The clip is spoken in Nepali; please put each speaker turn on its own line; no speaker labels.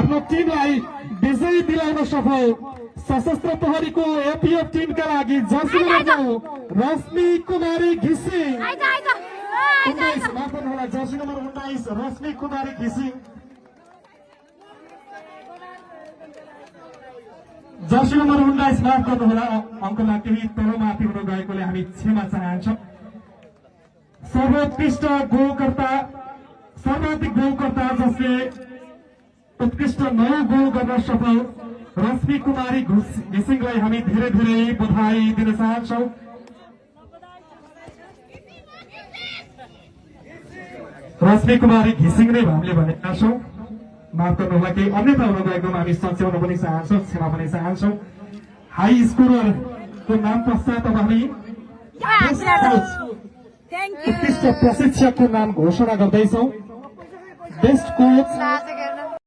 आफ्नो टिमलाई विजयी दिलाउन सफल सशस्त्र प्रहरीको एपीएफ टिमका लागि जर्सी नम्बर 9 रश्मि कुमारी घिसिङ जर्सी नम्बर 19 रश्मि कुमारी घिसिङ जर्सी नम्बर 19 माफ गर्नुहोला अङ्कमा केही तलमाथि हुन गएकोले हामी क्षमा चाहन्छौँ। सर्वोत्कृष्ट गोलकर्ता सर्वाधिक गोलकर्ता जसले उत्कृष्ट 9 गोल गर्न सफल रश्मि कुमारी घिसिङलाई हामी धेरै धेरै बधाई दिन चाहन्छौँ। रश्मि कुमारी घिसिङ नै हामीले भनेका छौँ। माफ गर्नुहोला केही अन्यथा हुन गएकोमा हामी सच्याउन पनि चाहन्छौँ, क्षमा पनि चाहन्छौँ। हाई स्कोररको नाम पश्चात अब हामी उत्कृष्ट प्रशिक्षकको नाम घोषणा गर्दैछौँ। Best coach